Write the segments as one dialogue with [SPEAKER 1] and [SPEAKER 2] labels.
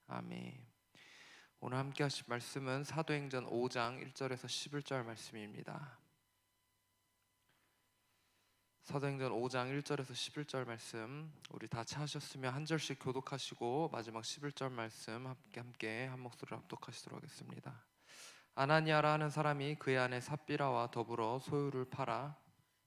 [SPEAKER 1] 아멘. 오늘 함께 하실 말씀은 사도행전 5장 1절에서 11절 말씀입니다. 사도행전 5장 1절에서 11절 말씀, 우리 다 찾으셨으면 한 절씩 교독하시고 마지막 11절 말씀 함께 한 목소리로 합독하시도록 하겠습니다. 아나니아라 하는 사람이 그의 아내 삽비라와 더불어 소유를 팔아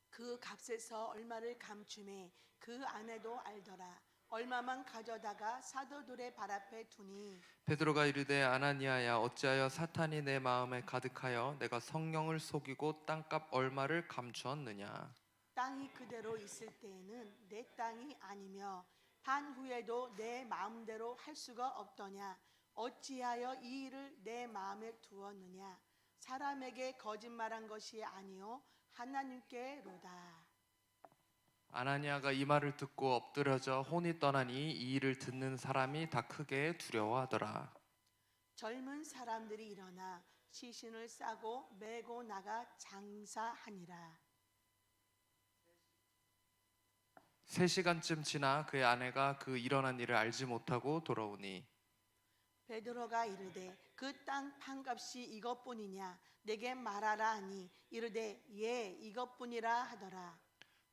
[SPEAKER 2] 그 값에서 얼마를 감추매 그 아내도 알더라. 얼마만 가져다가 사도들의 발 앞에 두니
[SPEAKER 1] 베드로가 이르되 아나니아야, 어찌하여 사탄이 내 마음에 가득하여 내가 성령을 속이고 땅값 얼마를 감추었느냐.
[SPEAKER 2] 땅이 그대로 있을 때에는 내 땅이 아니며 반 후에도 내 마음대로 할 수가 없더냐. 어찌하여 이 일을 내 마음에 두었느냐. 사람에게 거짓말한 것이 아니요 하나님께로다.
[SPEAKER 1] 아나니아가 이 말을 듣고 엎드려져 혼이 떠나니 이 일을 듣는 사람이 다 크게 두려워하더라.
[SPEAKER 2] 젊은 사람들이 일어나 시신을 싸고 메고 나가 장사하니라.
[SPEAKER 1] 3시간쯤 지나 그의 아내가 그 일어난 일을 알지 못하고 돌아오니
[SPEAKER 2] 베드로가 이르되 그 땅 판값이 이것뿐이냐. 내게 말하라 하니 이르되 예 이것뿐이라 하더라.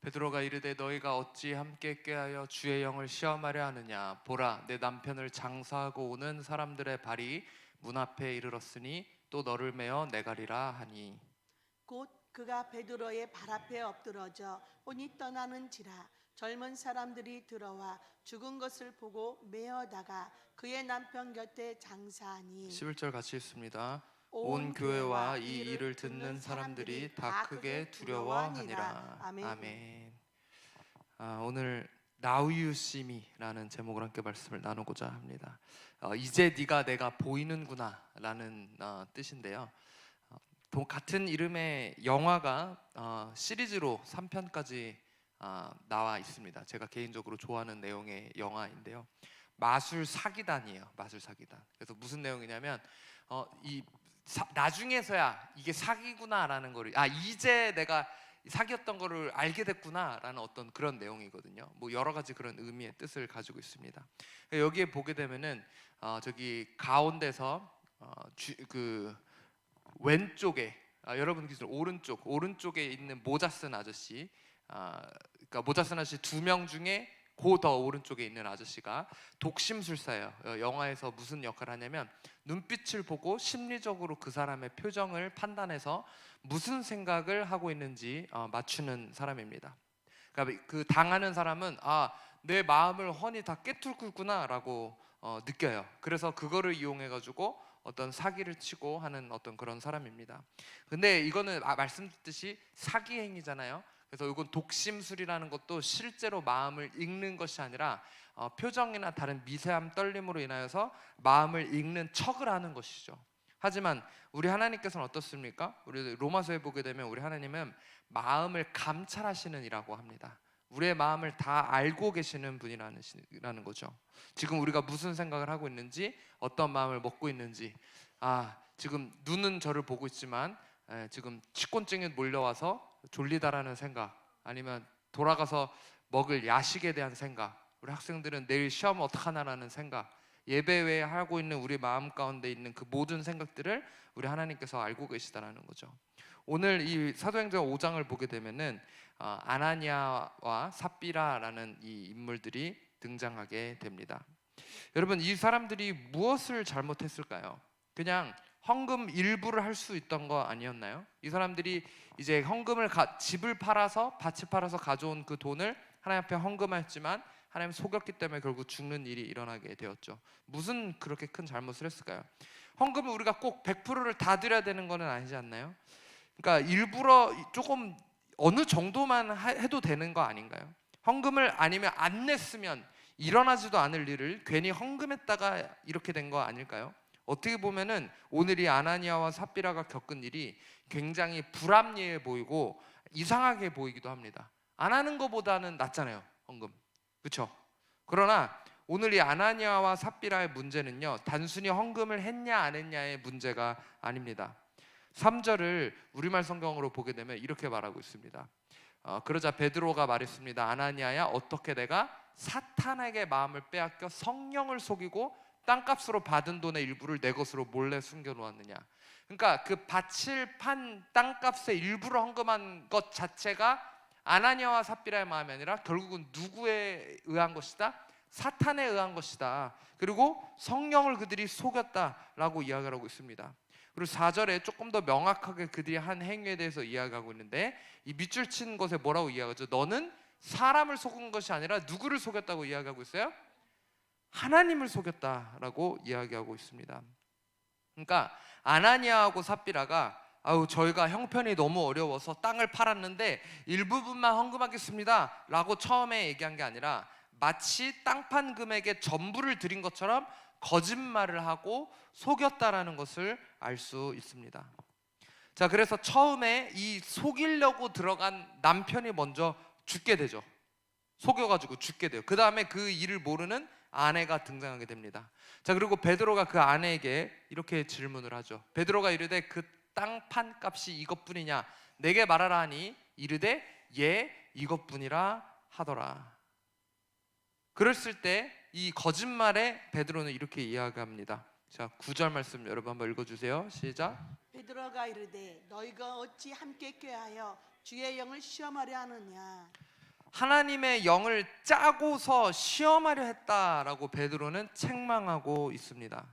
[SPEAKER 1] 베드로가 이르되 너희가 어찌 함께 꾀하여 주의 영을 시험하려 하느냐. 보라, 내 남편을 장사하고 오는 사람들의 발이 문 앞에 이르렀으니 또 너를 메어 내가리라 하니
[SPEAKER 2] 곧 그가 베드로의 발 앞에 엎드러져 혼이 떠나는지라. 젊은 사람들이 들어와 죽은 것을 보고 메어다가 그의 남편 곁에 장사하니
[SPEAKER 1] 11절 같이 읽습니다. 온 교회와 이 일을 듣는 사람들이 다 크게 두려워하니라. 아멘. 오늘 Now You See Me라는 제목으로 함께 말씀을 나누고자 합니다. 이제 네가 내가 보이는구나 라는 뜻인데요. 같은 이름의 영화가 시리즈로 3편까지 나와 있습니다. 제가 개인적으로 좋아하는 내용의 영화인데요. 마술 사기단이에요. 마술 사기단. 그래서 무슨 내용이냐면 나중에서야 이게 사기구나라는 거를 이제 내가 사기였던 거를 알게 됐구나라는 어떤 그런 내용이거든요. 뭐 여러 가지 그런 의미의 뜻을 가지고 있습니다. 여기에 보게 되면은 저기 가운데서 그 왼쪽에 여러분 기준 오른쪽에 있는 모자 쓴 아저씨, 그러니까 모자 쓴 아저씨 2명 중에 그 더 오른쪽에 있는 아저씨가 독심술사예요. 영화에서 무슨 역할을 하냐면 눈빛을 보고 심리적으로 그 사람의 표정을 판단해서 무슨 생각을 하고 있는지 맞추는 사람입니다. 그러니까 그 당하는 사람은 내 마음을 훤히 다 깨뚫구나라고 느껴요. 그래서 그거를 이용해 가지고 어떤 사기를 치고 하는 어떤 그런 사람입니다. 근데 이거는 말씀드렸듯이 사기 행위잖아요. 그래서 이건 독심술이라는 것도 실제로 마음을 읽는 것이 아니라 표정이나 다른 미세한 떨림으로 인하여서 마음을 읽는 척을 하는 것이죠. 하지만 우리 하나님께서는 어떻습니까? 우리 로마서에 보게 되면 우리 하나님은 마음을 감찰하시는 이라고 합니다. 우리의 마음을 다 알고 계시는 분이라는 거죠. 지금 우리가 무슨 생각을 하고 있는지, 어떤 마음을 먹고 있는지, 지금 눈은 저를 보고 있지만 지금 치권증이 몰려와서 졸리다라는 생각, 아니면 돌아가서 먹을 야식에 대한 생각, 우리 학생들은 내일 시험 어떡하나라는 생각, 예배 외에 하고 있는 우리 마음 가운데 있는 그 모든 생각들을 우리 하나님께서 알고 계시다라는 거죠. 오늘 이 사도행전 5장을 보게 되면은 아나니아와 삽비라라는 이 인물들이 등장하게 됩니다. 여러분, 이 사람들이 무엇을 잘못했을까요? 그냥 헌금 일부를 할 수 있던 거 아니었나요? 이 사람들이 이제 헌금을 집을 팔아서 밭을 팔아서 가져온 그 돈을 하나님 앞에 헌금했지만 하나님 속였기 때문에 결국 죽는 일이 일어나게 되었죠. 무슨 그렇게 큰 잘못을 했을까요? 헌금을 우리가 꼭 100%를 다 드려야 되는 건 아니지 않나요? 그러니까 일부러 조금 어느 정도만 해도 되는 거 아닌가요? 헌금을 아니면 안 냈으면 일어나지도 않을 일을 괜히 헌금했다가 이렇게 된 거 아닐까요? 어떻게 보면은 오늘 이 아나니아와 삽비라가 겪은 일이 굉장히 불합리해 보이고 이상하게 보이기도 합니다. 안 하는 것보다는 낫잖아요, 헌금. 그렇죠? 그러나 오늘 이 아나니아와 삽비라의 문제는요, 단순히 헌금을 했냐 안 했냐의 문제가 아닙니다. 3절을 우리말 성경으로 보게 되면 이렇게 말하고 있습니다. 그러자 베드로가 말했습니다. 아나니아야, 어떻게 내가 사탄에게 마음을 빼앗겨 성령을 속이고 땅값으로 받은 돈의 일부를 내 것으로 몰래 숨겨 놓았느냐. 그러니까 그 밭을 판 땅값의 일부를 헌금한 것 자체가 아나니아와 삽비라의 마음이 아니라 결국은 누구에 의한 것이다? 사탄에 의한 것이다. 그리고 성령을 그들이 속였다라고 이야기를 하고 있습니다. 그리고 4절에 조금 더 명확하게 그들이 한 행위에 대해서 이야기하고 있는데, 이 밑줄 친 것에 뭐라고 이야기하죠? 너는 사람을 속은 것이 아니라 누구를 속였다고 이야기하고 있어요? 하나님을 속였다라고 이야기하고 있습니다. 그러니까 아나니아하고 삽비라가 저희가 형편이 너무 어려워서 땅을 팔았는데 일부분만 헌금하겠습니다 라고 처음에 얘기한 게 아니라 마치 땅 판 금액의 전부를 드린 것처럼 거짓말을 하고 속였다라는 것을 알 수 있습니다. 자, 그래서 처음에 이 속이려고 들어간 남편이 먼저 죽게 되죠. 속여가지고 죽게 돼요. 그 다음에 그 일을 모르는 아내가 등장하게 됩니다. 자, 그리고 베드로가 그 아내에게 이렇게 질문을 하죠. 베드로가 이르되 그 땅 판 값이 이것뿐이냐? 내게 말하라 하니 이르되 예, 이것뿐이라 하더라. 그랬을 때 이 거짓말에 베드로는 이렇게 이야기합니다. 자, 9절 말씀 여러분 한번 읽어주세요. 시작.
[SPEAKER 2] 베드로가 이르되 너희가 어찌 함께 꾀하여 주의 영을 시험하려 하느냐.
[SPEAKER 1] 하나님의 영을 짜고서 시험하려 했다라고 베드로는 책망하고 있습니다.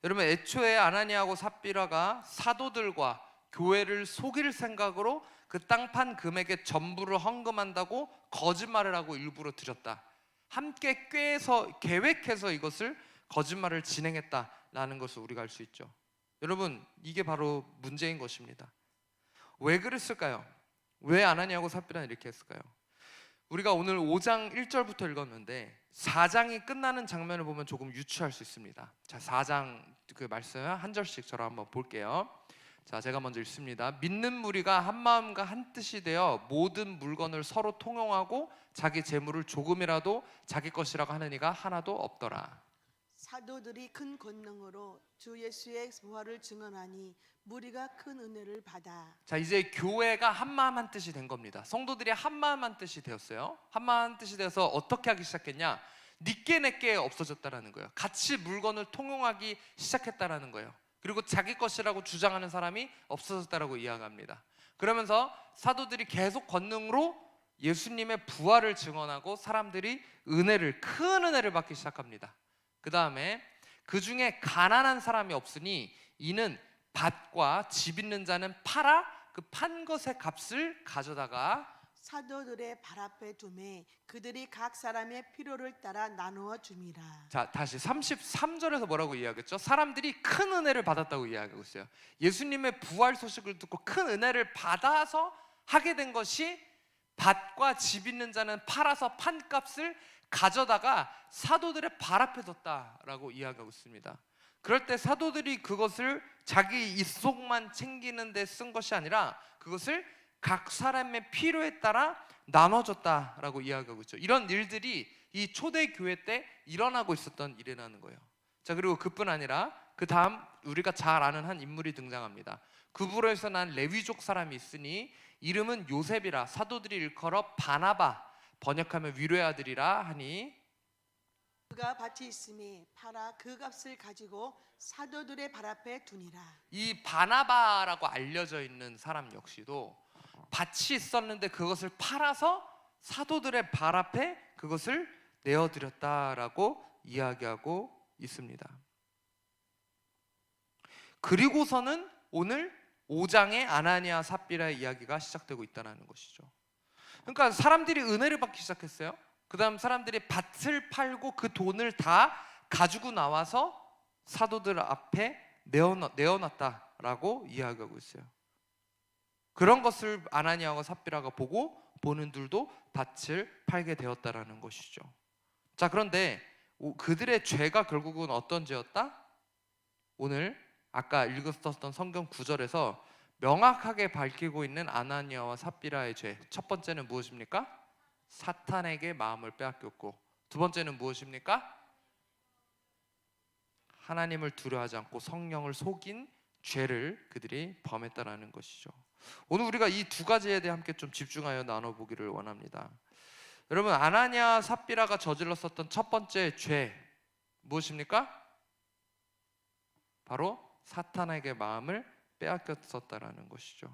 [SPEAKER 1] 여러분, 애초에 아나니아하고 삽비라가 사도들과 교회를 속일 생각으로 그 땅 판 금액의 전부를 헌금한다고 거짓말을 하고 일부러 드렸다. 함께 꾀해서 계획해서 이것을 거짓말을 진행했다라는 것을 우리가 알 수 있죠. 여러분, 이게 바로 문제인 것입니다. 왜 그랬을까요? 왜 아나니아하고 삽비라는 이렇게 했을까요? 우리가 오늘 5장 1절부터 읽었는데 4장이 끝나는 장면을 보면 조금 유추할 수 있습니다. 자, 4장 그 말씀 한 절씩 저랑 한번 볼게요. 자, 제가 먼저 읽습니다. 믿는 무리가 한 마음과 한 뜻이 되어 모든 물건을 서로 통용하고 자기 재물을 조금이라도 자기 것이라고 하는 이가 하나도 없더라.
[SPEAKER 2] 사도들이 큰 권능으로 주 예수의 부활을 증언하니 무리가 큰 은혜를 받아.
[SPEAKER 1] 자, 이제 교회가 한 마음 한 뜻이 된 겁니다. 성도들이 한 마음 한 뜻이 되었어요. 한 마음 한 뜻이 되어서 어떻게 하기 시작했냐? 니께 내께 없어졌다라는 거예요. 같이 물건을 통용하기 시작했다라는 거예요. 그리고 자기 것이라고 주장하는 사람이 없어졌다라고 이야기합니다. 그러면서 사도들이 계속 권능으로 예수님의 부활을 증언하고 사람들이 큰 은혜를 받기 시작합니다. 그 다음에 그 중에 가난한 사람이 없으니 이는 밭과 집 있는 자는 팔아 그 판 것의 값을 가져다가
[SPEAKER 2] 사도들의 발 앞에 두매 그들이 각 사람의 필요를 따라 나누어 줌이라.
[SPEAKER 1] 자, 다시 33절에서 뭐라고 이야기했죠? 사람들이 큰 은혜를 받았다고 이야기하고 있어요. 예수님의 부활 소식을 듣고 큰 은혜를 받아서 하게 된 것이 밭과 집 있는 자는 팔아서 판값을 가져다가 사도들의 발 앞에 뒀다라고 이야기하고 있습니다. 그럴 때 사도들이 그것을 자기 입속만 챙기는 데 쓴 것이 아니라 그것을 각 사람의 필요에 따라 나눠줬다라고 이야기하고 있죠. 이런 일들이 이 초대교회 때 일어나고 있었던 일이라는 거예요. 자, 그리고 그뿐 아니라 그 다음 우리가 잘 아는 한 인물이 등장합니다. 구브로에서 난 레위족 사람이 있으니 이름은 요셉이라 사도들이 일컬어 바나바, 번역하면 위로의 아들이라 하니
[SPEAKER 2] 그가 밭이 있음에 팔아 그 값을 가지고 사도들의 발 앞에 두니라.
[SPEAKER 1] 이 바나바라고 알려져 있는 사람 역시도 밭이 있었는데 그것을 팔아서 사도들의 발 앞에 그것을 내어드렸다라고 이야기하고 있습니다. 그리고서는 오늘 5장의 아나니아 삽비라의 이야기가 시작되고 있다는 것이죠. 그러니까 사람들이 은혜를 받기 시작했어요. 그 다음 사람들이 밭을 팔고 그 돈을 다 가지고 나와서 사도들 앞에 내어놨다라고 이야기하고 있어요. 그런 것을 아나니아와 삽비라가 보고 보는들도 밭을 팔게 되었다라는 것이죠. 자, 그런데 그들의 죄가 결국은 어떤 죄였다? 오늘 아까 읽었었던 성경 9절에서 명확하게 밝히고 있는 아나니아와 삽비라의 죄. 첫 번째는 무엇입니까? 사탄에게 마음을 빼앗겼고, 두 번째는 무엇입니까? 하나님을 두려워하지 않고 성령을 속인 죄를 그들이 범했다라는 것이죠. 오늘 우리가 이 두 가지에 대해 함께 좀 집중하여 나눠보기를 원합니다. 여러분, 아나니아 삽비라가 저질렀었던 첫 번째 죄 무엇입니까? 바로 사탄에게 마음을 빼앗겼었다라는 것이죠.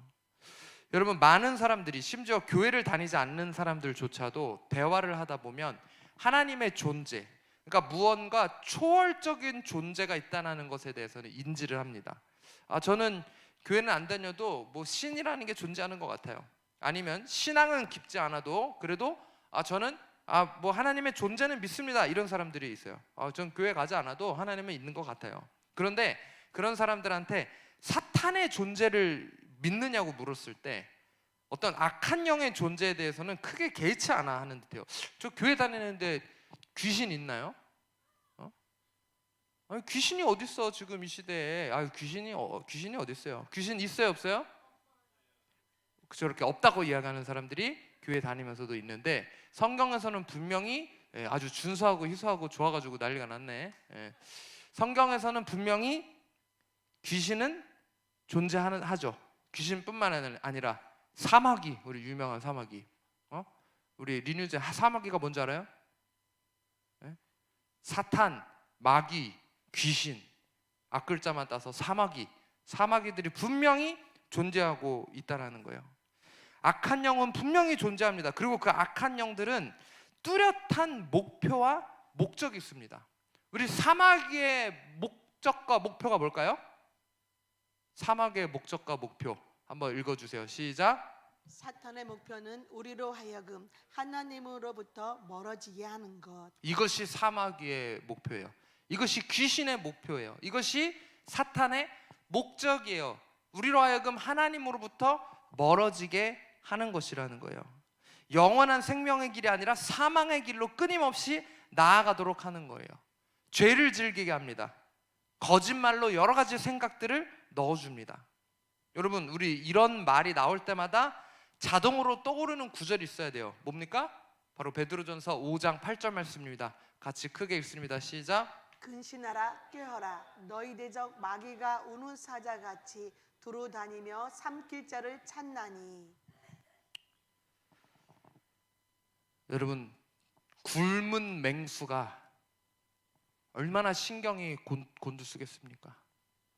[SPEAKER 1] 여러분, 많은 사람들이, 심지어 교회를 다니지 않는 사람들조차도 대화를 하다 보면 하나님의 존재, 그러니까 무언가 초월적인 존재가 있다는 것에 대해서는 인지를 합니다. 저는 교회는 안 다녀도 뭐 신이라는 게 존재하는 것 같아요. 아니면 신앙은 깊지 않아도 그래도 저는 뭐 하나님의 존재는 믿습니다, 이런 사람들이 있어요. 전 교회 가지 않아도 하나님은 있는 것 같아요. 그런데 그런 사람들한테 사탄의 존재를 믿느냐고 물었을 때 어떤 악한 영의 존재에 대해서는 크게 개의치 않아 하는 듯해요. 저 교회 다니는데 귀신 있나요? 아니, 귀신이 어딨어 지금 이 시대에. 귀신이 어딨어요? 귀신 있어요, 없어요? 저렇게 없다고 이야기하는 사람들이 교회 다니면서도 있는데, 성경에서는 분명히 아주 준수하고 희수하고 좋아가지고 난리가 났네. 성경에서는 분명히 귀신은 하죠. 귀신뿐만 아니라 사마귀, 우리 유명한 사마귀, 우리 리뉴제 사마귀가 뭔지 알아요? 사탄, 마귀, 귀신, 앞글자만 따서 사마귀들이 분명히 존재하고 있다라는 거예요. 악한 영은 분명히 존재합니다. 그리고 그 악한 영들은 뚜렷한 목표와 목적이 있습니다. 우리 사마귀의 목적과 목표가 뭘까요? 사마귀의 목적과 목표 한번 읽어주세요. 시작.
[SPEAKER 2] 사탄의 목표는 우리로 하여금 하나님으로부터 멀어지게 하는 것.
[SPEAKER 1] 이것이 사마귀의 목표예요. 이것이 귀신의 목표예요. 이것이 사탄의 목적이에요. 우리로 하여금 하나님으로부터 멀어지게 하는 것이라는 거예요. 영원한 생명의 길이 아니라 사망의 길로 끊임없이 나아가도록 하는 거예요. 죄를 즐기게 합니다. 거짓말로 여러 가지 생각들을 넣어줍니다. 여러분, 우리 이런 말이 나올 때마다 자동으로 떠오르는 구절이 있어야 돼요. 뭡니까? 바로 베드로전서 5장 8절 말씀입니다. 같이 크게 읽습니다. 시작.
[SPEAKER 2] 근신하라, 깨어라. 너희 대적 마귀가 우는 사자같이 두루다니며 삼킬 자를 찾나니.
[SPEAKER 1] 여러분, 굶은 맹수가 얼마나 신경이 곤두쓰겠습니까?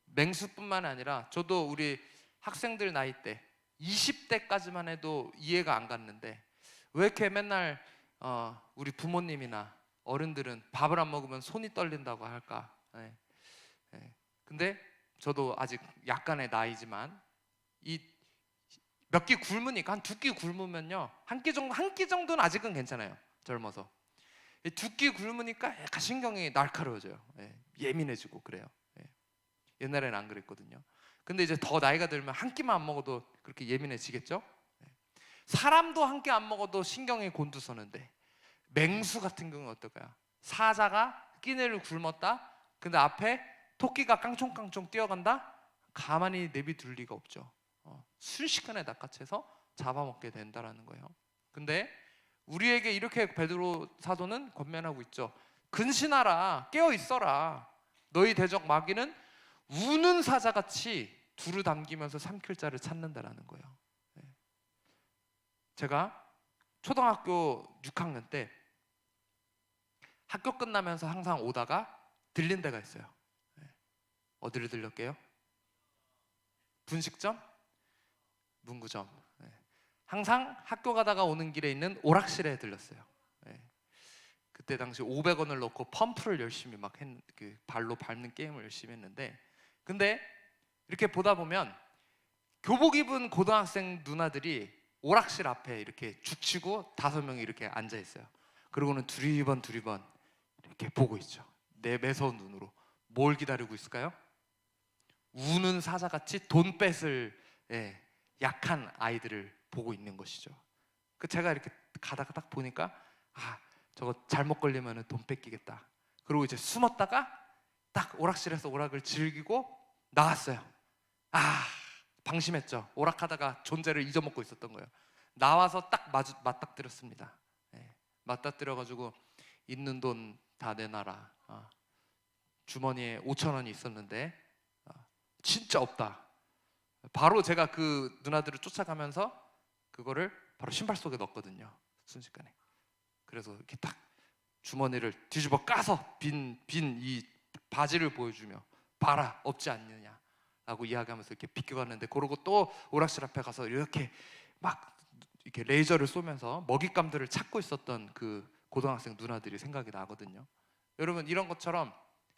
[SPEAKER 1] 맹수뿐만 아니라 저도 우리 학생들 나이 때 20대까지만 해도 이해가 안 갔는데 왜 이렇게 맨날 우리 부모님이나 어른들은 밥을 안 먹으면 손이 떨린다고 할까? 근데 저도 아직 약간의 나이지만 이 몇 끼 굶으니까, 한 2끼 굶으면요, 한 끼 정도는 아직은 괜찮아요, 젊어서. 2끼 굶으니까 약간 신경이 날카로워져요. 예민해지고 그래요. 옛날에는 안 그랬거든요. 근데 이제 더 나이가 들면 한 끼만 안 먹어도 그렇게 예민해지겠죠? 사람도 한 끼 안 먹어도 신경이 곤두서는데 맹수 같은 경우는 어떨까요? 사자가 끼니를 굶었다? 근데 앞에 토끼가 깡총깡총 뛰어간다? 가만히 내비둘 리가 없죠. 순식간에 낚아채서 잡아먹게 된다라는 거예요. 근데 우리에게 이렇게 베드로 사도는 권면하고 있죠. 근신하라, 깨어 있어라. 너희 대적 마귀는 우는 사자같이 두루 담기면서 삼킬 자를 찾는다라는 거예요. 제가 초등학교 6학년 때 학교 끝나면서 항상 오다가 들린 데가 있어요. 어디를 들렸게요? 분식점? 문구점. 항상 학교 가다가 오는 길에 있는 오락실에 들렸어요. 그때 당시 500원을 넣고 펌프를 열심히 막 그 발로 밟는 게임을 열심히 했는데, 근데 이렇게 보다 보면 교복 입은 고등학생 누나들이 오락실 앞에 이렇게 죽치고 5명이 이렇게 앉아 있어요. 그리고는 두리번 이렇게 보고 있죠. 내 매서운 눈으로. 뭘 기다리고 있을까요? 우는 사자같이 돈 뺏을 약한 아이들을 보고 있는 것이죠. 제가 이렇게 가다가 딱 보니까 저거 잘못 걸리면 돈 뺏기겠다. 그리고 이제 숨었다가 딱 오락실에서 오락을 즐기고 나왔어요. 방심했죠. 오락하다가 존재를 잊어먹고 있었던 거예요. 나와서 딱 맞닥뜨렸습니다. 맞닥뜨려가지고 있는 돈 다 내놔라. 주머니에 5,000원이 있었는데 진짜 없다. 바로 제가 그 누나들을 쫓아가면서 그거를 바로 신발 속에 넣었거든요. 순식간에. 그래서 이렇게 딱 주머니를 뒤집어 까서 빈 이 바지를 보여주며 봐라 없지 않느냐라고 이야기하면서 이렇게 비껴갔는데, 그러고 또 오락실 앞에 가서 이렇게 막 이렇게 레이저를 쏘면서 먹잇감들을 찾고 있었던 그 고등학생 누나들이 생각이 나거든요. 여러분, 이런 것처럼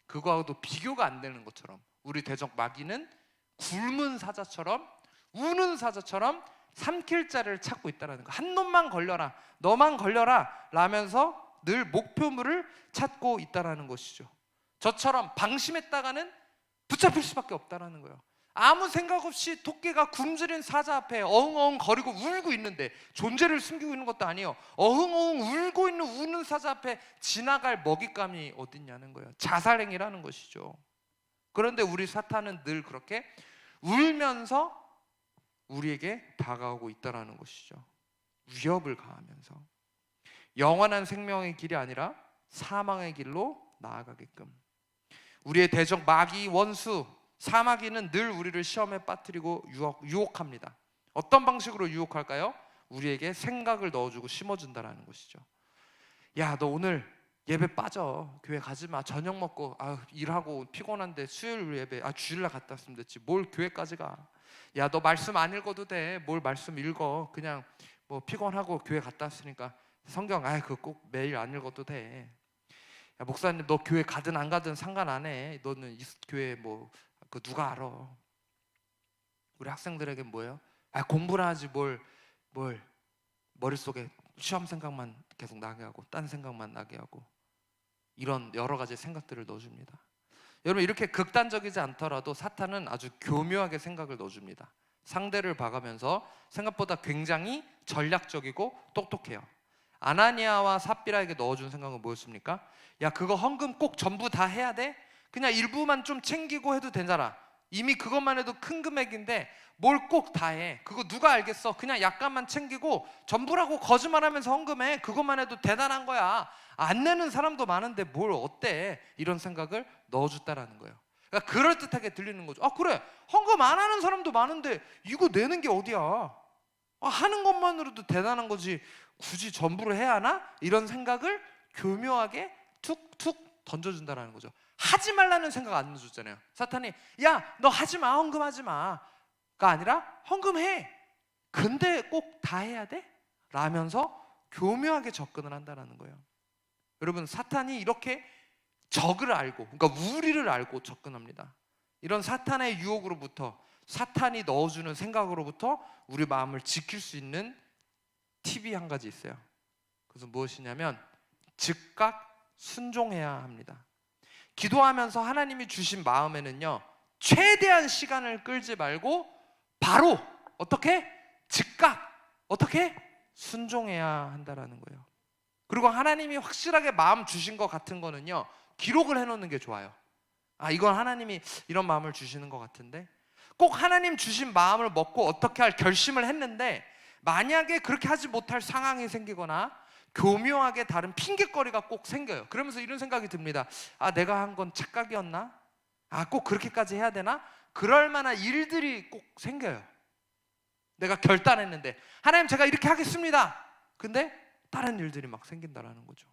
[SPEAKER 1] 그거하고도 비교가 안 되는 것처럼 우리 대적 마귀는 굶은 사자처럼, 우는 사자처럼 삼킬 자를 찾고 있다는 거. 한 놈만 걸려라, 너만 걸려라 라면서 늘 목표물을 찾고 있다는 것이죠. 저처럼 방심했다가는 붙잡힐 수밖에 없다는 거예요. 아무 생각 없이 토끼가 굶주린 사자 앞에 어흥어흥 거리고 울고 있는데, 존재를 숨기고 있는 것도 아니에요. 어흥어흥 울고 있는 우는 사자 앞에 지나갈 먹잇감이 어딨냐는 거예요. 자살행위라는 것이죠. 그런데 우리 사탄은 늘 그렇게 울면서 우리에게 다가오고 있다는 것이죠. 위협을 가하면서 영원한 생명의 길이 아니라 사망의 길로 나아가게끔. 우리의 대적 마귀 원수 사마귀는 늘 우리를 시험에 빠뜨리고 유혹합니다. 어떤 방식으로 유혹할까요? 우리에게 생각을 넣어주고 심어준다는 것이죠. 야, 너 오늘 예배 빠져, 교회 가지 마, 저녁 먹고 일하고 피곤한데 수요일 예배, 주일날 갔다 왔으면 됐지, 뭘 교회까지 가. 야, 너 말씀 안 읽어도 돼, 뭘 말씀 읽어, 그냥 뭐 피곤하고 교회 갔다 왔으니까 성경 그거 꼭 매일 안 읽어도 돼. 야, 목사님 너 교회 가든 안 가든 상관 안 해, 너는 이 교회 뭐 그 누가 알아. 우리 학생들에게 뭐예요? 공부나 하지 뭘 머릿속에 시험 생각만 계속 나게 하고 딴 생각만 나게 하고, 이런 여러 가지 생각들을 넣어줍니다. 여러분, 이렇게 극단적이지 않더라도 사탄은 아주 교묘하게 생각을 넣어줍니다. 상대를 봐가면서 생각보다 굉장히 전략적이고 똑똑해요. 아나니아와 삽비라에게 넣어준 생각은 뭐였습니까? 야, 그거 헌금 꼭 전부 다 해야 돼? 그냥 일부만 좀 챙기고 해도 되잖아. 이미 그것만 해도 큰 금액인데 뭘 꼭 다 해? 그거 누가 알겠어? 그냥 약간만 챙기고 전부라고 거짓말하면서 헌금해. 그것만 해도 대단한 거야. 안 내는 사람도 많은데 뭘 어때? 이런 생각을 넣어줬다라는 거예요. 그러니까 그럴듯하게 들리는 거죠. 그래, 헌금 안 하는 사람도 많은데 이거 내는 게 어디야? 하는 것만으로도 대단한 거지 굳이 전부를 해야 하나? 이런 생각을 교묘하게 툭툭 던져준다라는 거죠. 하지 말라는 생각 안 넣어줬잖아요. 사탄이 야, 너 하지 마, 헌금하지 마가 아니라 헌금해. 근데 꼭 다 해야 돼? 라면서 교묘하게 접근을 한다는 거예요. 여러분, 사탄이 이렇게 적을 알고, 그러니까 우리를 알고 접근합니다. 이런 사탄의 유혹으로부터, 사탄이 넣어주는 생각으로부터 우리 마음을 지킬 수 있는 팁이 한 가지 있어요. 그것은 무엇이냐면 즉각 순종해야 합니다. 기도하면서 하나님이 주신 마음에는요, 최대한 시간을 끌지 말고 바로 어떻게? 즉각 어떻게? 순종해야 한다라는 거예요. 그리고 하나님이 확실하게 마음 주신 것 같은 거는요, 기록을 해놓는 게 좋아요. 이건 하나님이 이런 마음을 주시는 것 같은데, 꼭 하나님 주신 마음을 먹고 어떻게 할 결심을 했는데 만약에 그렇게 하지 못할 상황이 생기거나 교묘하게 다른 핑계거리가 꼭 생겨요. 그러면서 이런 생각이 듭니다. 내가 한 건 착각이었나? 꼭 그렇게까지 해야 되나? 그럴 만한 일들이 꼭 생겨요. 내가 결단했는데 하나님 제가 이렇게 하겠습니다. 근데 다른 일들이 막 생긴다라는 거죠.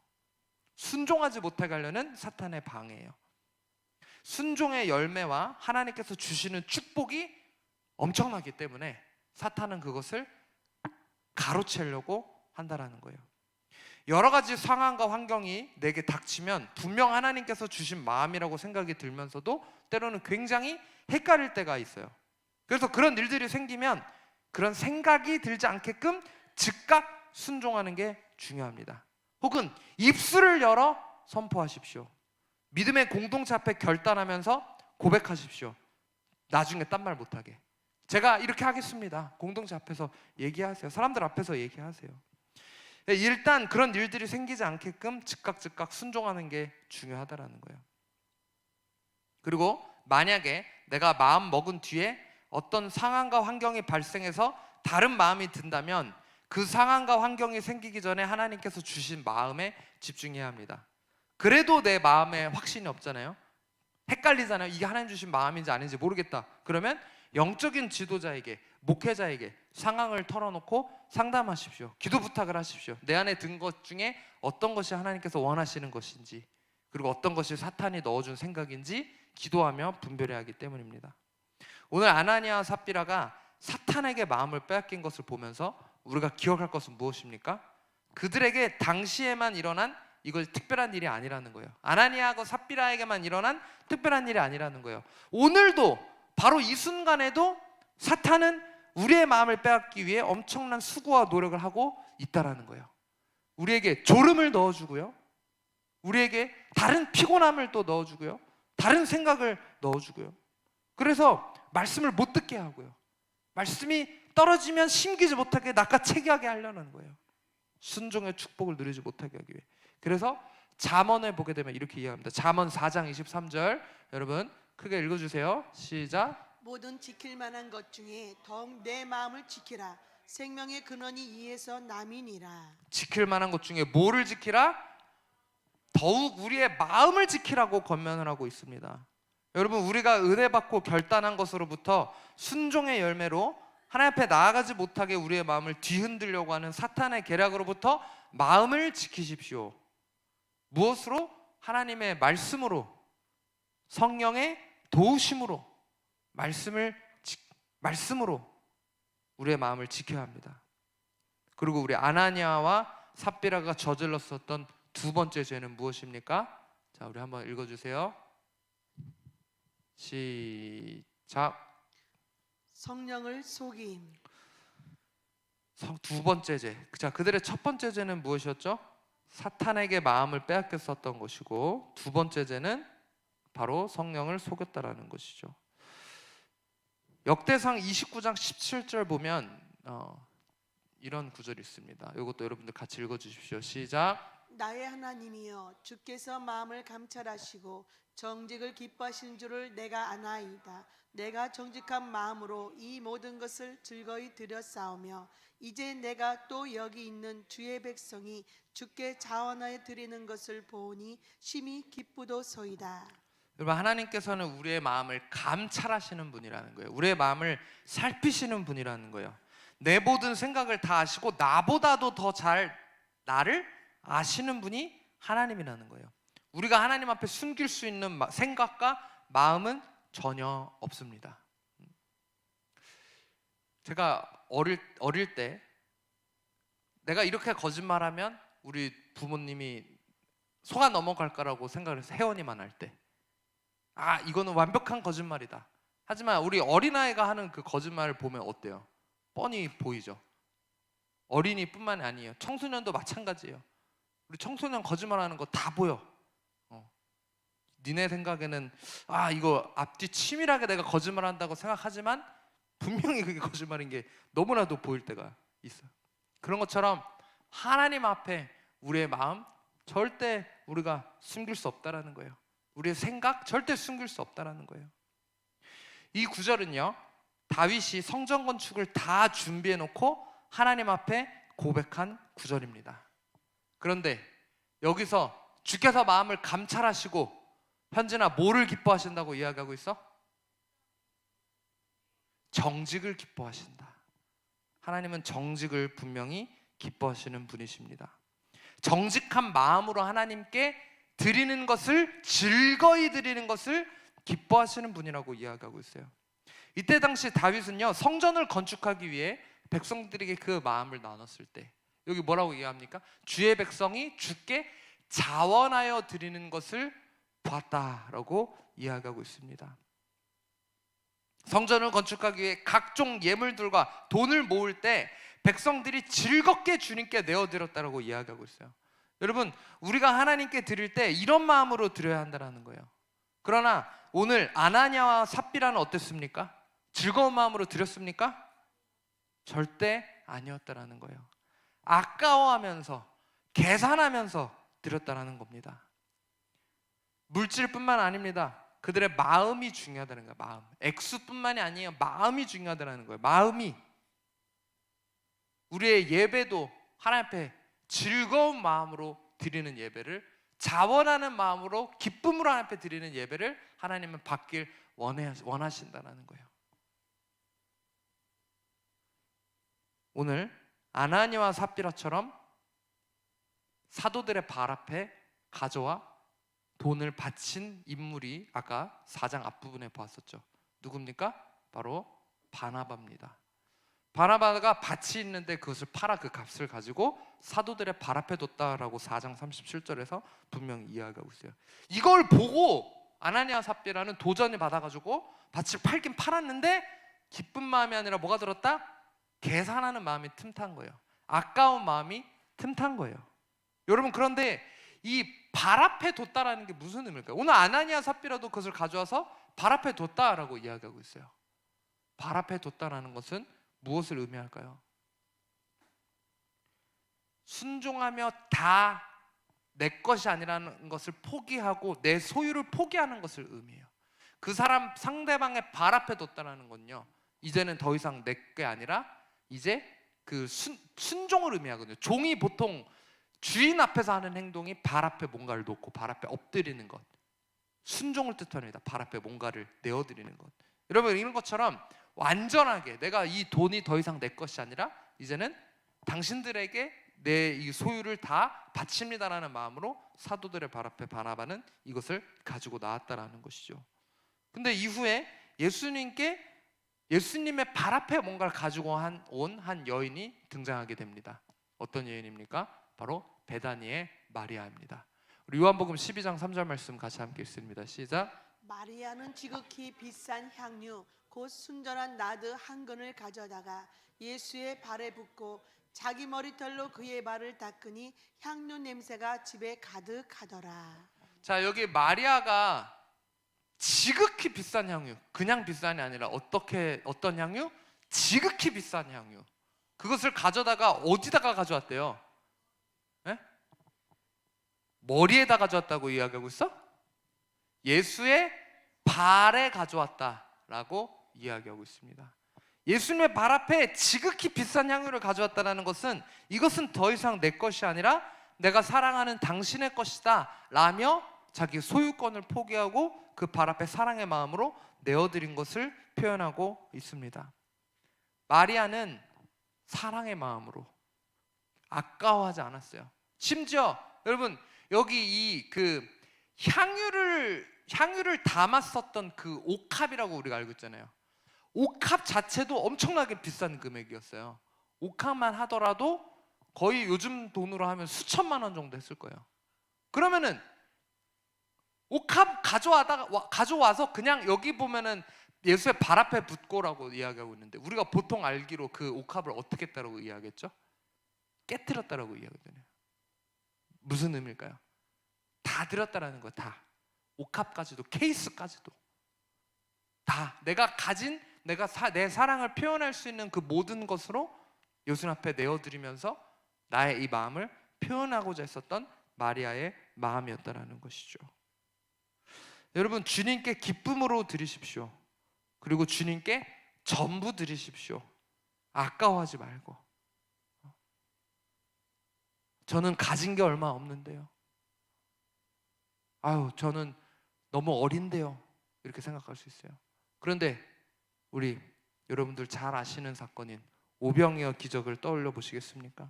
[SPEAKER 1] 순종하지 못하게 하려는 사탄의 방해예요. 순종의 열매와 하나님께서 주시는 축복이 엄청나기 때문에 사탄은 그것을 가로채려고 한다라는 거예요. 여러 가지 상황과 환경이 내게 닥치면 분명 하나님께서 주신 마음이라고 생각이 들면서도 때로는 굉장히 헷갈릴 때가 있어요. 그래서 그런 일들이 생기면 그런 생각이 들지 않게끔 즉각 순종하는 게 중요합니다. 혹은 입술을 열어 선포하십시오. 믿음의 공동체 앞에 결단하면서 고백하십시오. 나중에 딴 말 못하게. 제가 이렇게 하겠습니다. 공동체 앞에서 얘기하세요. 사람들 앞에서 얘기하세요. 일단 그런 일들이 생기지 않게끔 즉각 순종하는 게 중요하다라는 거예요. 그리고 만약에 내가 마음 먹은 뒤에 어떤 상황과 환경이 발생해서 다른 마음이 든다면 그 상황과 환경이 생기기 전에 하나님께서 주신 마음에 집중해야 합니다. 그래도 내 마음에 확신이 없잖아요. 헷갈리잖아요. 이게 하나님 주신 마음인지 아닌지 모르겠다. 그러면 영적인 지도자에게, 목회자에게 상황을 털어놓고 상담하십시오. 기도 부탁을 하십시오. 내 안에 든 것 중에 어떤 것이 하나님께서 원하시는 것인지, 그리고 어떤 것이 사탄이 넣어준 생각인지 기도하며 분별해야 하기 때문입니다. 오늘 아나니아와 삽비라가 사탄에게 마음을 빼앗긴 것을 보면서 우리가 기억할 것은 무엇입니까? 그들에게 당시에만 일어난 이걸 특별한 일이 아니라는 거예요. 아나니아하고 삽비라에게만 일어난 특별한 일이 아니라는 거예요. 오늘도 바로 이 순간에도 사탄은 우리의 마음을 빼앗기 위해 엄청난 수고와 노력을 하고 있다라는 거예요. 우리에게 졸음을 넣어주고요, 우리에게 다른 피곤함을 또 넣어주고요, 다른 생각을 넣어주고요. 그래서 말씀을 못 듣게 하고요, 말씀이 떨어지면 심기지 못하게 낚아채게 하려는 거예요. 순종의 축복을 누리지 못하게 하기 위해. 그래서 잠언을 보게 되면 이렇게 이해합니다. 잠언 4장 23절 여러분 크게 읽어주세요. 시작.
[SPEAKER 2] 모든 지킬 만한 것 중에 더욱 내 마음을 지키라. 생명의 근원이 이에서 남이니라.
[SPEAKER 1] 지킬 만한 것 중에 뭐를 지키라? 더욱 우리의 마음을 지키라고 권면을 하고 있습니다. 여러분, 우리가 은혜받고 결단한 것으로부터 순종의 열매로 하나님 앞에 나아가지 못하게 우리의 마음을 뒤흔들려고 하는 사탄의 계략으로부터 마음을 지키십시오. 무엇으로? 하나님의 말씀으로, 성령의 도우심으로, 말씀으로 우리의 마음을 지켜야 합니다. 그리고 우리 아나니아와 삽비라가 저질렀었던 두 번째 죄는 무엇입니까? 자, 우리 한번 읽어주세요. 시작.
[SPEAKER 2] 성령을 속임.
[SPEAKER 1] 두 번째 죄. 자, 그들의 첫 번째 죄는 무엇이었죠? 사탄에게 마음을 빼앗겼었던 것이고, 두 번째 죄는 바로 성령을 속였다라는 것이죠. 역대상 29장 17절 보면 이런 구절이 있습니다. 이것도 여러분들 같이 읽어주십시오. 시작.
[SPEAKER 2] 나의 하나님이여, 주께서 마음을 감찰하시고 정직을 기뻐하시는 줄을 내가 아나이다. 내가 정직한 마음으로 이 모든 것을 즐거이 드렸사오며 이제 내가 또 여기 있는 주의 백성이 주께 자원하여 드리는 것을 보니 심히 기쁘도소이다.
[SPEAKER 1] 여러분, 하나님께서는 우리의 마음을 감찰하시는 분이라는 거예요. 우리의 마음을 살피시는 분이라는 거예요. 내 모든 생각을 다 아시고 나보다도 더 잘 나를 아시는 분이 하나님이라는 거예요. 우리가 하나님 앞에 숨길 수 있는 생각과 마음은 전혀 없습니다. 제가 어릴 때 내가 이렇게 거짓말하면 우리 부모님이 속아 넘어갈까라고 생각을 해서 회원이만 할 때, 이거는 완벽한 거짓말이다. 하지만 우리 어린아이가 하는 그 거짓말을 보면 어때요? 뻔히 보이죠. 어린이뿐만 아니에요. 청소년도 마찬가지예요. 우리 청소년 거짓말하는 거 다 보여. 니네 생각에는 이거 앞뒤 치밀하게 내가 거짓말한다고 생각하지만 분명히 그게 거짓말인 게 너무나도 보일 때가 있어요. 그런 것처럼 하나님 앞에 우리의 마음 절대 우리가 숨길 수 없다라는 거예요. 우리의 생각 절대 숨길 수 없다라는 거예요. 이 구절은요, 다윗이 성전 건축을 다 준비해 놓고 하나님 앞에 고백한 구절입니다. 그런데 여기서 주께서 마음을 감찰하시고 현진아, 뭐를 기뻐하신다고 이야기하고 있어? 정직을 기뻐하신다. 하나님은 정직을 분명히 기뻐하시는 분이십니다. 정직한 마음으로 하나님께 드리는 것을, 즐거이 드리는 것을 기뻐하시는 분이라고 이야기하고 있어요. 이때 당시 다윗은요, 성전을 건축하기 위해 백성들에게 그 마음을 나눴을 때 여기 뭐라고 이야기합니까? 주의 백성이 주께 자원하여 드리는 것을 보았다라고 이야기하고 있습니다. 성전을 건축하기 위해 각종 예물들과 돈을 모을 때 백성들이 즐겁게 주님께 내어드렸다라고 이야기하고 있어요. 여러분, 우리가 하나님께 드릴 때 이런 마음으로 드려야 한다는 거예요. 그러나 오늘 아나니아와 삽비라는 어땠습니까? 즐거운 마음으로 드렸습니까? 절대 아니었다라는 거예요. 아까워하면서 계산하면서 드렸다라는 겁니다. 물질뿐만 아닙니다. 그들의 마음이 중요하다는 거예요. 마음. 액수뿐만이 아니에요. 마음이 중요하다는 거예요. 마음이. 우리의 예배도 하나님 앞에 즐거운 마음으로 드리는 예배를, 자원하는 마음으로 기쁨으로 하나님 앞에 드리는 예배를 하나님은 받길 원하신다는 거예요. 오늘 아나니아와 삽비라처럼 사도들의 발 앞에 가져와 돈을 바친 인물이 아까 4장 앞부분에 보았었죠. 누굽니까? 바로 바나바입니다. 바나바가 밭이 있는데 그것을 팔아 그 값을 가지고 사도들의 발 앞에 뒀다라고 4장 37절에서 분명히 이야기하고 있어요. 이걸 보고 아나니아 삽비라는 도전을 받아가지고 밭을 팔긴 팔았는데 기쁜 마음이 아니라 뭐가 들었다? 계산하는 마음이 틈탄 거예요. 아까운 마음이 틈탄 거예요. 여러분, 그런데 이 발 앞에 뒀다라는 게 무슨 의미일까요? 오늘 아나니아 삽비라도 그것을 가져와서 발 앞에 뒀다라고 이야기하고 있어요. 발 앞에 뒀다라는 것은 무엇을 의미할까요? 순종하며 다 내 것이 아니라는 것을 포기하고 내 소유를 포기하는 것을 의미해요. 그 사람 상대방의 발 앞에 뒀다라는 건요, 이제는 더 이상 내 게 아니라 이제 그 순종을 의미하거든요. 종이 보통 주인 앞에서 하는 행동이 발 앞에 뭔가를 놓고 발 앞에 엎드리는 것, 순종을 뜻합니다. 발 앞에 뭔가를 내어드리는 것. 여러분, 이런 것처럼 완전하게 내가 이 돈이 더 이상 내 것이 아니라 이제는 당신들에게 내 이 소유를 다 바칩니다라는 마음으로 사도들의 발 앞에 바나바는 이것을 가지고 나왔다라는 것이죠. 근데 이후에 예수님의 발 앞에 뭔가를 가지고 온 한 여인이 등장하게 됩니다. 어떤 여인입니까? 바로 베다니의 마리아입니다. 우리 요한복음 12장 3절 말씀 같이 함께 읽습니다. 시작.
[SPEAKER 2] 마리아는 지극히 비싼 향유 곧 순전한 나드 한 근을 가져다가 예수의 발에 붓고 자기 머리털로 그의 발을 닦으니 향유 냄새가 집에 가득하더라.
[SPEAKER 1] 자, 여기 마리아가 지극히 비싼 향유, 그냥 비싼이 아니라 어떤 향유? 지극히 비싼 향유. 그것을 가져다가 어디다가 가져왔대요? 네? 머리에다 가져왔다고 이야기하고 있어? 예수의 발에 가져왔다라고 이야기하고 있습니다. 예수님의 발 앞에 지극히 비싼 향유를 가져왔다는 것은 이것은 더 이상 내 것이 아니라 내가 사랑하는 당신의 것이다 라며 자기 소유권을 포기하고 그 발 앞에 사랑의 마음으로 내어드린 것을 표현하고 있습니다. 마리아는 사랑의 마음으로 아까워하지 않았어요. 심지어 여러분, 여기 이 그 향유를 담았었던 그 옥합이라고 우리가 알고 있잖아요. 옥합 자체도 엄청나게 비싼 금액이었어요. 옥합만 하더라도 거의 요즘 돈으로 하면 수천만 원 정도 했을 거예요. 그러면은 옥합 가져와서 그냥 여기 보면은 예수의 발 앞에 붓고라고 이야기하고 있는데, 우리가 보통 알기로 그 옥합을 어떻게 했다라고 이야기했죠? 깨트렸다라고 이야기하잖아요. 무슨 의미일까요? 다 드렸다라는 거예요. 다. 옥합까지도, 케이스까지도 다 내가 가진 내 사랑을 표현할 수 있는 그 모든 것으로 예수님 앞에 내어드리면서 나의 이 마음을 표현하고자 했었던 마리아의 마음이었다라는 것이죠. 여러분, 주님께 기쁨으로 드리십시오. 그리고 주님께 전부 드리십시오. 아까워하지 말고. 저는 가진 게 얼마 없는데요. 아유, 저는 너무 어린데요. 이렇게 생각할 수 있어요. 그런데 우리 여러분들 잘 아시는 사건인 오병이어 기적을 떠올려 보시겠습니까?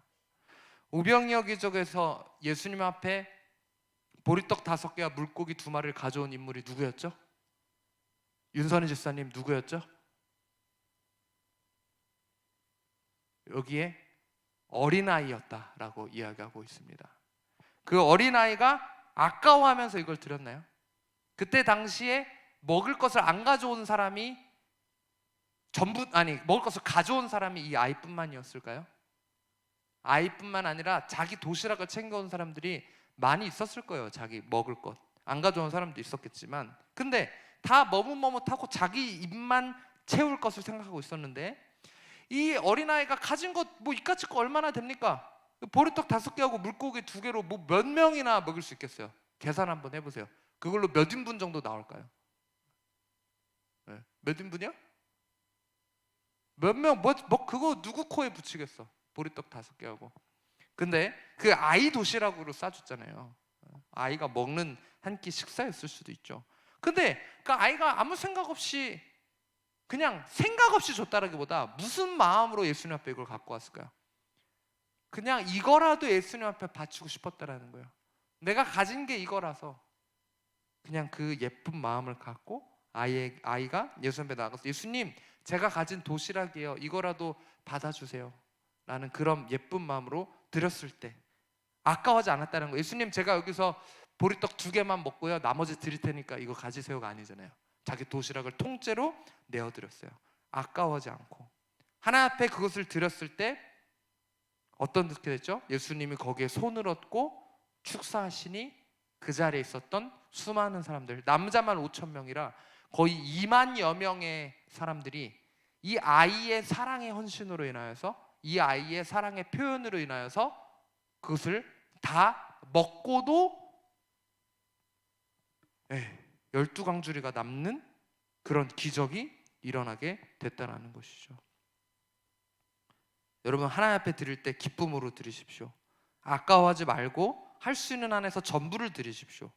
[SPEAKER 1] 오병이어 기적에서 예수님 앞에 보리떡 5개와 물고기 2마리를 가져온 인물이 누구였죠? 윤선희 집사님 누구였죠? 여기에 어린아이였다라고 이야기하고 있습니다. 그 어린아이가 아까워하면서 이걸 드렸나요? 그때 당시에 먹을 것을 안 가져온 사람이 먹을 것을 가져온 사람이 이 아이뿐만이었을까요? 아이뿐만 아니라 자기 도시락을 챙겨온 사람들이 많이 있었을 거예요. 자기 먹을 것 안 가져온 사람도 있었겠지만, 근데 다 머뭇머뭇하고 자기 입만 채울 것을 생각하고 있었는데, 이 어린아이가 가진 것 뭐 이까짓 거 얼마나 됩니까? 보리떡 5개하고 물고기 2개로 뭐 몇 명이나 먹을 수 있겠어요? 계산 한번 해보세요. 그걸로 몇 인분 정도 나올까요? 네. 몇 인분이요? 몇 명? 뭐 그거 누구 코에 붙이겠어? 보리떡 5개하고. 근데 그 아이 도시락으로 싸줬잖아요. 아이가 먹는 한 끼 식사였을 수도 있죠. 근데 그 아이가 아무 생각 없이, 그냥 생각 없이 줬다라기보다 무슨 마음으로 예수님 앞에 이걸 갖고 왔을까요? 그냥 이거라도 예수님 앞에 바치고 싶었다라는 거예요. 내가 가진 게 이거라서 그냥 그 예쁜 마음을 갖고 아이가 예수 앞에 나가서 예수님, 제가 가진 도시락이에요. 이거라도 받아주세요. 라는 그런 예쁜 마음으로 드렸을 때 아까워하지 않았다는 거예요. 예수님, 제가 여기서 보리떡 2개만 먹고요. 나머지 드릴 테니까 이거 가지세요가 아니잖아요. 자기 도시락을 통째로 내어드렸어요. 아까워하지 않고. 하나님 앞에 그것을 드렸을 때 어떻게 됐죠? 예수님이 거기에 손을 얹고 축사하시니 그 자리에 있었던 수많은 사람들, 남자만 5,000명이라 거의 2만여 명의 사람들이 이 아이의 사랑의 헌신으로 인하여서, 이 아이의 사랑의 표현으로 인하여서 그것을 다 먹고도 12광주리가 남는 그런 기적이 일어나게 됐다는 것이죠. 여러분, 하나님 앞에 드릴 때 기쁨으로 드리십시오. 아까워하지 말고 할 수 있는 한에서 전부를 드리십시오.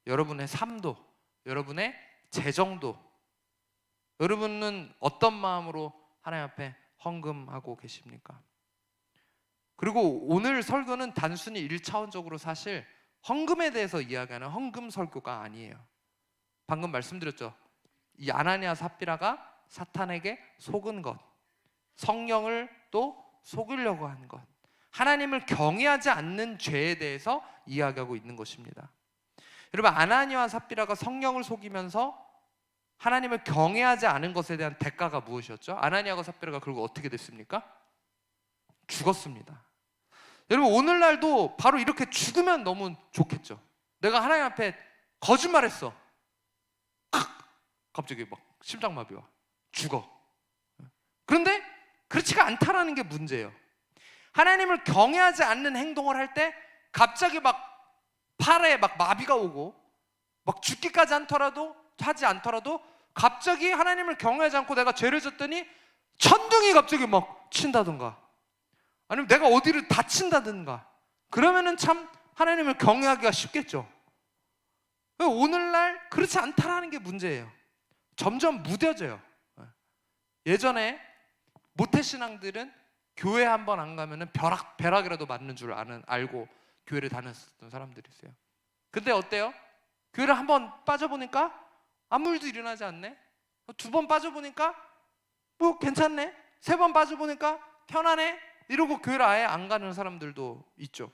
[SPEAKER 1] 여러분의 삶도, 여러분의 재정도, 여러분은 어떤 마음으로 하나님 앞에 헌금하고 계십니까? 그리고 오늘 설교는 단순히 1차원적으로 사실 헌금에 대해서 이야기하는 헌금 설교가 아니에요. 방금 말씀드렸죠. 이 아나니아 삽비라가 사탄에게 속은 것, 성령을 또 속이려고 한 것, 하나님을 경외하지 않는 죄에 대해서 이야기하고 있는 것입니다. 여러분, 아나니아와 삽비라가 성령을 속이면서 하나님을 경외하지 않은 것에 대한 대가가 무엇이었죠? 아나니아와 삽비라가 결국 어떻게 됐습니까? 죽었습니다. 여러분, 오늘날도 바로 이렇게 죽으면 너무 좋겠죠. 내가 하나님 앞에 거짓말했어. 갑자기 막 심장마비 와. 죽어. 그런데 그렇지가 않다라는 게 문제예요. 하나님을 경외하지 않는 행동을 할 때 갑자기 막 팔에 막 마비가 오고 막 죽기까지 하지 않더라도 갑자기 하나님을 경외하지 않고 내가 죄를 졌더니 천둥이 갑자기 막 친다든가 아니면 내가 어디를 다친다든가, 그러면은 참 하나님을 경외하기가 쉽겠죠. 오늘날 그렇지 않다라는 게 문제예요. 점점 무뎌져요. 예전에 모태신앙들은 교회 한 번 안 가면은 벼락이라도 맞는 줄 알고 교회를 다녔던 사람들이 있어요. 근데 어때요? 교회를 한 번 빠져보니까 아무 일도 일어나지 않네. 2번 빠져보니까 뭐 괜찮네. 3번 빠져보니까 편하네. 이러고 교회를 아예 안 가는 사람들도 있죠.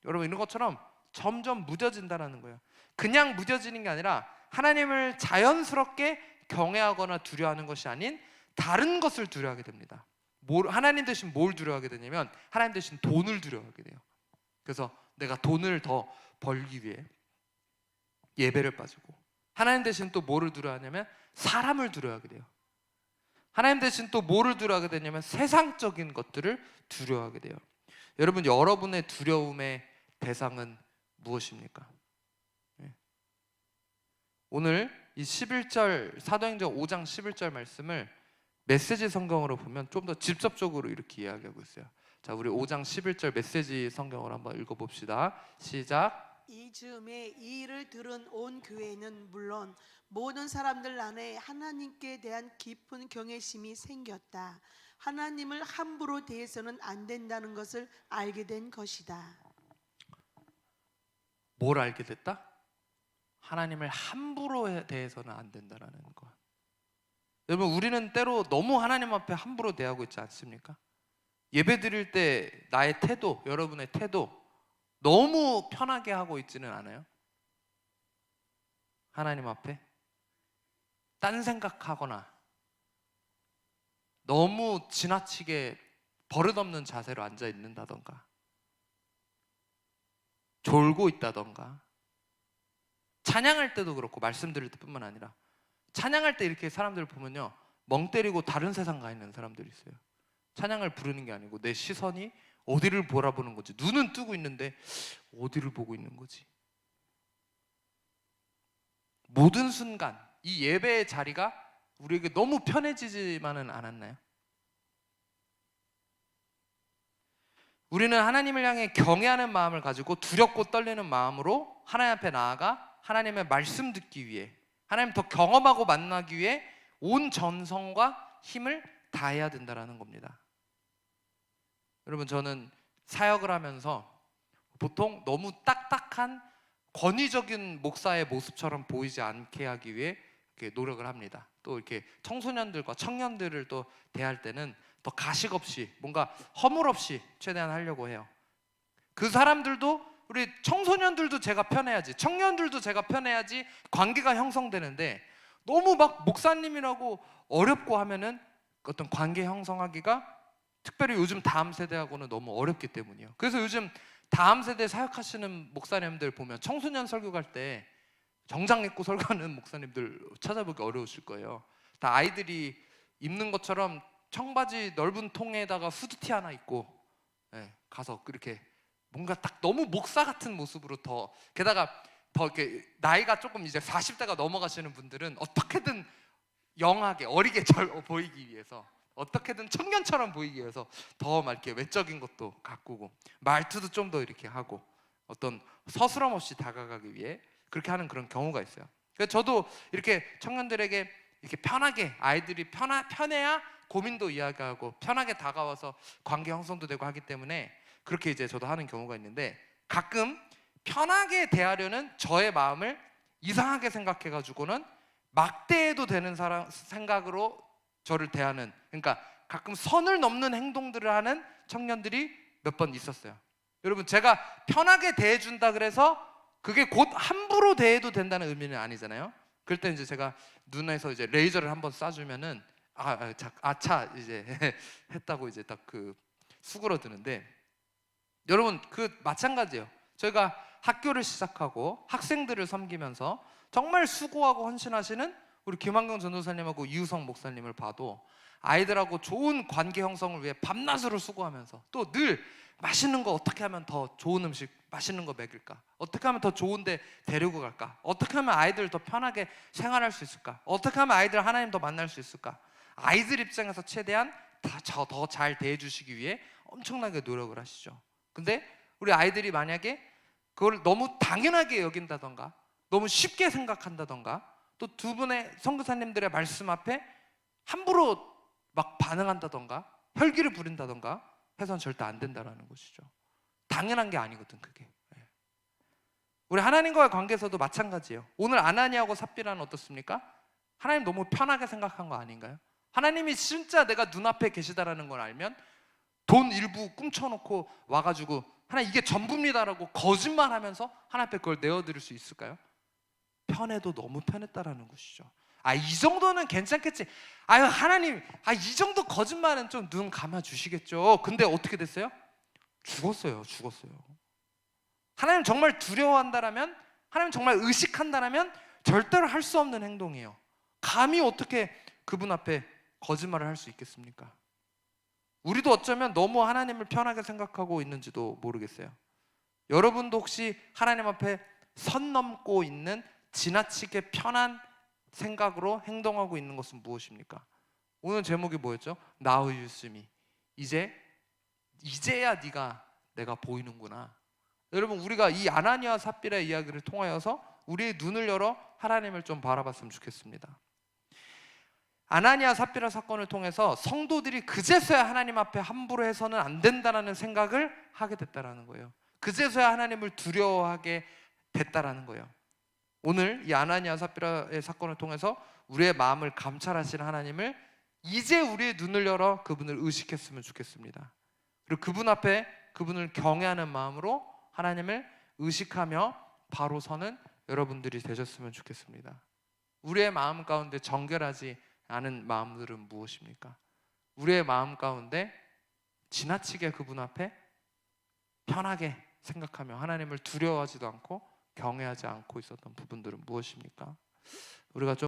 [SPEAKER 1] 여러분, 이런 것처럼 점점 무뎌진다는 거예요. 그냥 무뎌지는 게 아니라 하나님을 자연스럽게 경외하거나 두려워하는 것이 아닌 다른 것을 두려워하게 됩니다. 하나님 대신 뭘 두려워하게 되냐면 하나님 대신 돈을 두려워하게 돼요. 그래서 내가 돈을 더 벌기 위해 예배를 빠지고, 하나님 대신 또 뭐를 두려워하냐면 사람을 두려워하게 돼요. 하나님 대신 또 뭐를 두려워하게 되냐면 세상적인 것들을 두려워하게 돼요. 여러분, 여러분의 두려움의 대상은 무엇입니까? 오늘 이 11절 사도행전 5장 11절 말씀을 메시지 성경으로 보면 좀 더 직접적으로 이렇게 이야기하고 있어요. 자, 우리 5장 11절 메시지 성경으로 한번 읽어봅시다. 시작.
[SPEAKER 2] 이 즈음에 이 일을 들은 온 교회는 물론 모든 사람들 안에 하나님께 대한 깊은 경외심이 생겼다. 하나님을 함부로 대해서는 안 된다는 것을 알게 된 것이다.
[SPEAKER 1] 뭘 알게 됐다? 하나님을 함부로 대해서는 안 된다는 것. 여러분, 우리는 때로 너무 하나님 앞에 함부로 대하고 있지 않습니까? 예배 드릴 때 나의 태도, 여러분의 태도 너무 편하게 하고 있지는 않아요? 하나님 앞에 딴 생각하거나 너무 지나치게 버릇없는 자세로 앉아 있는다던가 졸고 있다던가, 찬양할 때도 그렇고 말씀 드릴 때뿐만 아니라 찬양할 때 이렇게 사람들을 보면요, 멍 때리고 다른 세상 가 있는 사람들이 있어요. 찬양을 부르는 게 아니고 내 시선이 어디를 바라보는 거지, 눈은 뜨고 있는데 어디를 보고 있는 거지. 모든 순간 이 예배의 자리가 우리에게 너무 편해지지만은 않았나요? 우리는 하나님을 향해 경외하는 마음을 가지고 두렵고 떨리는 마음으로 하나님 앞에 나아가 하나님의 말씀 듣기 위해, 하나님 더 경험하고 만나기 위해 온 전성과 힘을 다해야 된다는 겁니다. 여러분, 저는 사역을 하면서 보통 너무 딱딱한 권위적인 목사의 모습처럼 보이지 않게 하기 위해 이렇게 노력을 합니다. 또 이렇게 청소년들과 청년들을 또 대할 때는 더 가식 없이 뭔가 허물 없이 최대한 하려고 해요. 그 사람들도, 우리 청소년들도 제가 편해야지, 청년들도 제가 편해야지 관계가 형성되는데, 너무 막 목사님이라고 어렵고 하면은 어떤 관계 형성하기가 특별히 요즘 다음 세대하고는 너무 어렵기 때문이에요. 그래서 요즘 다음 세대 사역하시는 목사님들 보면 청소년 설교할 때 정장 입고 설교하는 목사님들 찾아보기 어려우실 거예요. 다 아이들이 입는 것처럼 청바지 넓은 통에다가 후드티 하나 입고 가서 그렇게 뭔가 딱 너무 목사 같은 모습으로, 더 게다가 더 이렇게 나이가 조금 이제 40대가 넘어가시는 분들은 어떻게든 영하게 어리게 보이기 위해서, 어떻게든 청년처럼 보이기 위해서 더 막 이렇게 외적인 것도 가꾸고 말투도 좀 더 이렇게 하고 어떤 서스럼 없이 다가가기 위해 그렇게 하는 그런 경우가 있어요. 그래서 저도 이렇게 청년들에게 이렇게 편하게, 아이들이 편해야 고민도 이야기하고 편하게 다가와서 관계 형성도 되고 하기 때문에 그렇게 이제 저도 하는 경우가 있는데, 가끔 편하게 대하려는 저의 마음을 이상하게 생각해가지고는 막대해도 되는 생각으로 저를 대하는, 그러니까 가끔 선을 넘는 행동들을 하는 청년들이 몇 번 있었어요. 여러분, 제가 편하게 대해준다 그래서 그게 곧 함부로 대해도 된다는 의미는 아니잖아요. 그럴 때 이제 제가 눈에서 이제 레이저를 한번 쏴주면은 아차 이제 했다고 이제 딱 그 수그러드는데, 여러분 그 마찬가지예요. 저희가 학교를 시작하고 학생들을 섬기면서 정말 수고하고 헌신하시는 우리 김한경 전도사님하고 이우성 목사님을 봐도 아이들하고 좋은 관계 형성을 위해 밤낮으로 수고하면서 또 늘 맛있는 거 어떻게 하면 더 좋은 음식, 맛있는 거 먹일까? 어떻게 하면 더 좋은 데 데리고 갈까? 어떻게 하면 아이들 더 편하게 생활할 수 있을까? 어떻게 하면 아이들 하나님 더 만날 수 있을까? 아이들 입장에서 최대한 더 잘 대해주시기 위해 엄청나게 노력을 하시죠. 근데 우리 아이들이 만약에 그걸 너무 당연하게 여긴다던가 너무 쉽게 생각한다던가 또 두 분의 선교사님들의 말씀 앞에 함부로 막 반응한다던가 혈기를 부린다던가 해서는 절대 안 된다라는 것이죠. 당연한 게 아니거든 그게. 우리 하나님과의 관계에서도 마찬가지예요. 오늘 아나니아하고 삽비라는 어떻습니까? 하나님 너무 편하게 생각한 거 아닌가요? 하나님이 진짜 내가 눈앞에 계시다라는 걸 알면 돈 일부 꿈쳐놓고 와가지고 하나님 이게 전부입니다라고 거짓말하면서 하나님 앞에 그걸 내어드릴 수 있을까요? 편해도 너무 편했다라는 것이죠. 이 정도는 괜찮겠지. 아유 하나님, 이 정도 거짓말은 좀 눈 감아 주시겠죠. 근데 어떻게 됐어요? 죽었어요. 하나님 정말 두려워한다라면, 하나님 정말 의식한다라면 절대로 할 수 없는 행동이에요. 감히 어떻게 그분 앞에 거짓말을 할 수 있겠습니까? 우리도 어쩌면 너무 하나님을 편하게 생각하고 있는지도 모르겠어요. 여러분도 혹시 하나님 앞에 선 넘고 있는 지나치게 편한 생각으로 행동하고 있는 것은 무엇입니까? 오늘 제목이 뭐였죠? Now you see me. 이제야 네가 내가 보이는구나. 여러분, 우리가 이 아나니아와 삽비라의 이야기를 통하여서 우리의 눈을 열어 하나님을 좀 바라봤으면 좋겠습니다. 아나니아 삽비라 사건을 통해서 성도들이 그제서야 하나님 앞에 함부로 해서는 안 된다는 생각을 하게 됐다라는 거예요. 그제서야 하나님을 두려워하게 됐다라는 거예요. 오늘 이 아나니아 삽비라의 사건을 통해서 우리의 마음을 감찰하시는 하나님을 이제 우리의 눈을 열어 그분을 의식했으면 좋겠습니다. 그리고 그분 앞에 그분을 경외하는 마음으로 하나님을 의식하며 바로 서는 여러분들이 되셨으면 좋겠습니다. 우리의 마음 가운데 정결하지 않은 마음들은 무엇입니까? 우리의 마음 가운데 지나치게 그분 앞에 편하게 생각하며 하나님을 두려워하지도 않고 경외하지 않고 있었던 부분들은 무엇입니까? 우리가 좀